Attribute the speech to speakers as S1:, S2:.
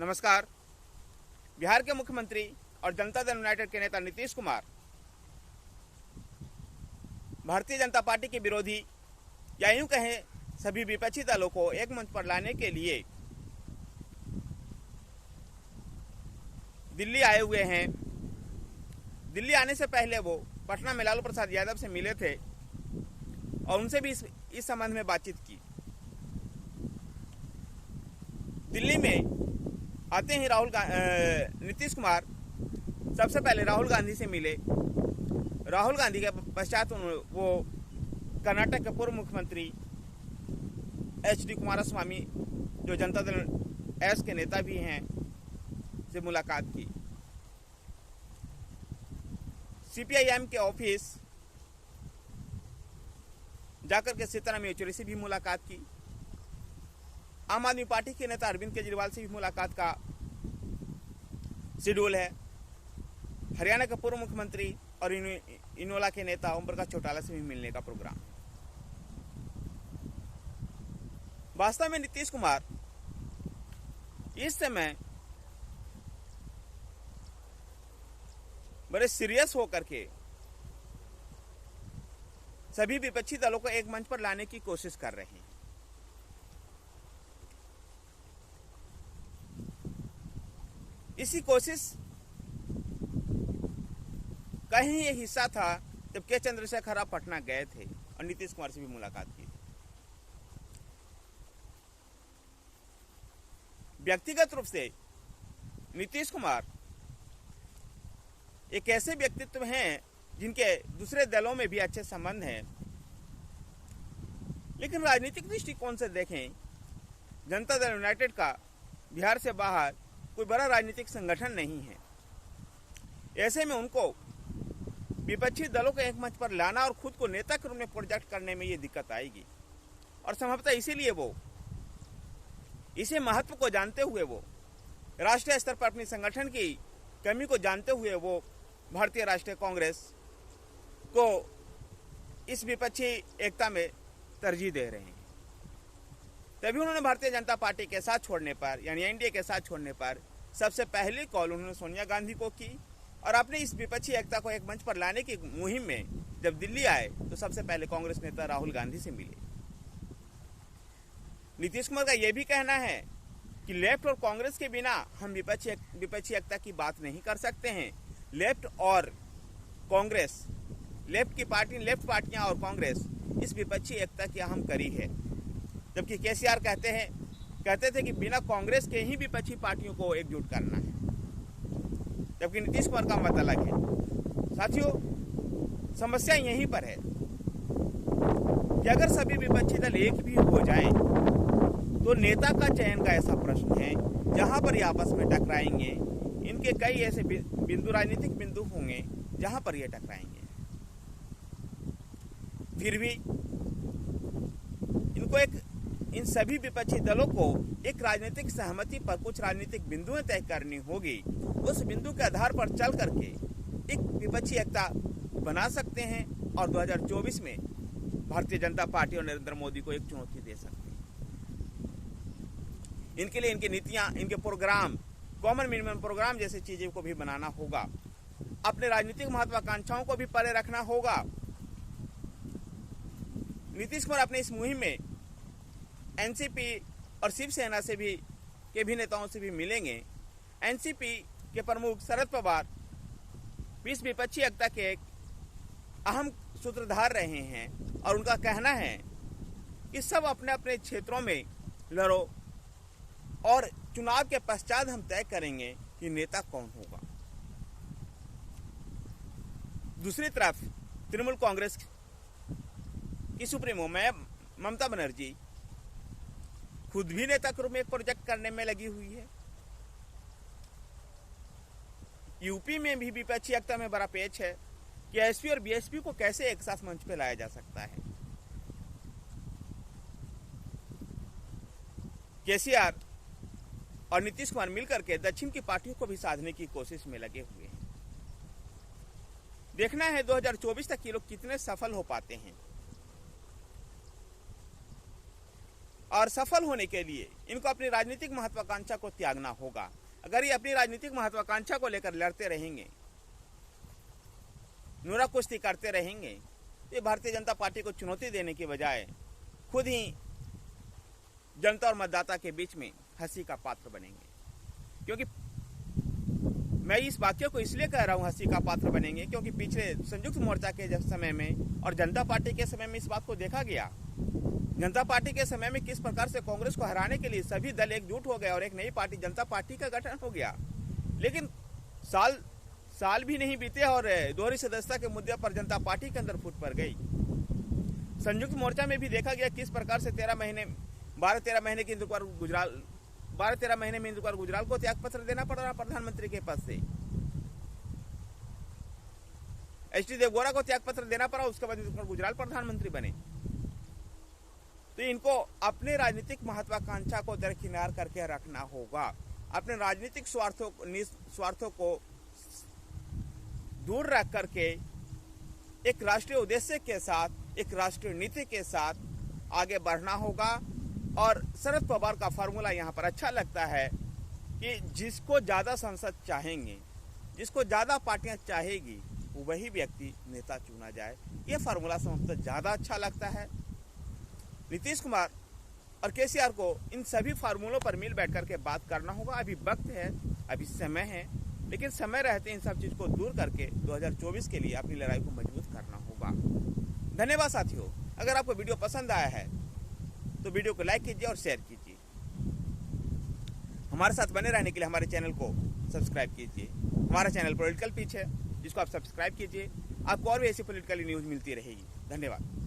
S1: नमस्कार। बिहार के मुख्यमंत्री और जनता दल यूनाइटेड के नेता नीतीश कुमार भारतीय जनता पार्टी के विरोधी या यूं कहें सभी विपक्षी दलों को एक मंच पर लाने के लिए दिल्ली आए हुए हैं। दिल्ली आने से पहले वो पटना में लालू प्रसाद यादव से मिले थे और उनसे भी इस संबंध में बातचीत की। दिल्ली में आते ही नीतीश कुमार सबसे पहले राहुल गांधी से मिले। राहुल गांधी के पश्चात वो कर्नाटक के पूर्व मुख्यमंत्री HD कुमारस्वामी, जो जनता दल एस के नेता भी हैं, से मुलाकात की। CPIM के ऑफिस जाकर के सीताराम येचुरी से भी मुलाकात की। आम आदमी पार्टी के नेता अरविंद केजरीवाल से भी मुलाकात का शेड्यूल है। हरियाणा के पूर्व मुख्यमंत्री और इनोला के नेता ओम प्रकाश चौटाला से भी मिलने का प्रोग्राम। वास्तव में नीतीश कुमार इस समय बड़े सीरियस होकर के सभी विपक्षी दलों को एक मंच पर लाने की कोशिश कर रहे हैं। इसी कोशिश का ही ये हिस्सा था जब के चंद्रशेखर राव पटना गए थे और नीतीश कुमार से भी मुलाकात की। व्यक्तिगत रूप से नीतीश कुमार एक ऐसे व्यक्तित्व हैं जिनके दूसरे दलों में भी अच्छे संबंध हैं, लेकिन राजनीतिक दृष्टिकोण से देखें, जनता दल यूनाइटेड का बिहार से बाहर कोई बड़ा राजनीतिक संगठन नहीं है। ऐसे में उनको विपक्षी दलों को एक मंच पर लाना और खुद को नेता के रूप में प्रोजेक्ट करने में ये दिक्कत आएगी। और संभवतः इसीलिए वो इसे महत्व को जानते हुए, वो राष्ट्रीय स्तर पर अपनी संगठन की कमी को जानते हुए, वो भारतीय राष्ट्रीय कांग्रेस को इस विपक्षी एकता में तरजीह दे रहे हैं। तभी उन्होंने भारतीय जनता पार्टी के साथ छोड़ने पर, यानी NDA के साथ छोड़ने पर सबसे पहली कॉल उन्होंने सोनिया गांधी को की और अपने इस विपक्षी एकता को एक मंच पर लाने की मुहिम में जब दिल्ली आए तो सबसे पहले कांग्रेस नेता राहुल गांधी से मिले। नीतीश कुमार का यह भी कहना है कि लेफ्ट और कांग्रेस के बिना हम विपक्षी एकता की बात नहीं कर सकते हैं। लेफ्ट और कांग्रेस, लेफ्ट पार्टियां और कांग्रेस इस विपक्षी एकता की अहम कड़ी है। जबकि KCR कहते थे कि बिना कांग्रेस के ही विपक्षी पार्टियों को एकजुट करना है, जबकि नीतीश कुमार का मत अलग है। साथियों, समस्या यहीं पर है कि अगर सभी विपक्षी दल एक भी हो जाएं, तो नेता का चयन का ऐसा प्रश्न है जहां पर ये आपस में टकराएंगे। इनके कई ऐसे राजनीतिक बिंदु होंगे जहां पर ये टकराएंगे। फिर भी इन सभी विपक्षी दलों को एक राजनीतिक सहमति पर कुछ राजनीतिक बिंदुएं तय करनी होगी। उस बिंदु के आधार पर चल करके एक विपक्षी एकता बना सकते हैं और 2024 में भारतीय जनता पार्टी और नरेंद्र मोदी को एक चुनौती दे सकते हैं। इनके लिए इनकी नीतियां, इनके प्रोग्राम, कॉमन मिनिमम प्रोग्राम जैसी चीजों को भी बनाना होगा। अपने राजनीतिक महत्वाकांक्षाओं को भी परे रखना होगा। नीतीश कुमार अपने इस मुहिम में NCP और शिवसेना से भी के भी नेताओं से भी मिलेंगे। NCP के प्रमुख शरद पवार इस विपक्षी एकता के एक अहम सूत्रधार रहे हैं और उनका कहना है कि सब अपने अपने क्षेत्रों में लड़ो और चुनाव के पश्चात हम तय करेंगे कि नेता कौन होगा। दूसरी तरफ तृणमूल कांग्रेस की सुप्रीमो ममता बनर्जी खुद भी नेता के रूप में एक प्रोजेक्ट करने में लगी हुई है। यूपी में भी विपक्षी एकता में बड़ा पेच है कि SP और BSP को कैसे एक साथ मंच पे लाया जा सकता है। KCR और नीतीश कुमार मिलकर के दक्षिण की पार्टियों को भी साधने की कोशिश में लगे हुए हैं। देखना है 2024 तक ये लोग कितने सफल हो पाते हैं। और सफल होने के लिए इनको अपनी राजनीतिक महत्वाकांक्षा को त्यागना होगा। अगर ये अपनी राजनीतिक महत्वाकांक्षा को लेकर लड़ते रहेंगे, नूरा कुश्ती करते रहेंगे, ये भारतीय जनता पार्टी को चुनौती देने के बजाय खुद ही जनता और मतदाता के बीच में हंसी का पात्र बनेंगे। क्योंकि मैं इस वाक्य को इसलिए कह रहा हूं हंसी का पात्र बनेंगे, क्योंकि पिछले संयुक्त मोर्चा के समय में और जनता पार्टी के समय में इस बात को देखा गया। जनता पार्टी के समय में किस प्रकार से कांग्रेस को हराने के लिए सभी दल एकजुट हो गए और एक नई पार्टी जनता पार्टी का गठन हो गया। लेकिन साल भी नहीं बीते और दोहरी सदस्यता के मुद्दे पर जनता पार्टी के अंदर फूट पड़ गई। संयुक्त मोर्चा में भी देखा गया किस प्रकार से 12-13 महीने के इंतजार में इंदु गुजराल को त्याग पत्र देना पड़ रहा प्रधानमंत्री के पद से। एच डी देवगौड़ा को त्याग पत्र देना पड़ा, उसके बाद इंदु गुजराल प्रधानमंत्री बने। तो इनको अपने राजनीतिक महत्वाकांक्षा को दरकिनार करके रखना होगा। अपने राजनीतिक स्वार्थों को दूर रख करके एक राष्ट्रीय उद्देश्य के साथ, एक राष्ट्रीय नीति के साथ आगे बढ़ना होगा। और शरद पवार का फार्मूला यहाँ पर अच्छा लगता है कि जिसको ज़्यादा संसद चाहेंगे, जिसको ज़्यादा पार्टियां चाहेगी, वही व्यक्ति नेता चुना जाए। ये फार्मूला सबसे ज़्यादा अच्छा लगता है। नीतीश कुमार और केसीआर को इन सभी फार्मूलों पर मिल बैठ करके बात करना होगा। अभी वक्त है, अभी समय है, लेकिन समय रहते इन सब चीज़ को दूर करके 2024 के लिए अपनी लड़ाई को मजबूत करना होगा। धन्यवाद साथियों। अगर आपको वीडियो पसंद आया है तो वीडियो को लाइक कीजिए और शेयर कीजिए। हमारे साथ बने रहने के लिए हमारे चैनल को सब्सक्राइब कीजिए। हमारा चैनल पॉलिटिकल पिच है, जिसको आप सब्सक्राइब कीजिए। आपको और भी ऐसी पॉलिटिकल न्यूज़ मिलती रहेगी। धन्यवाद।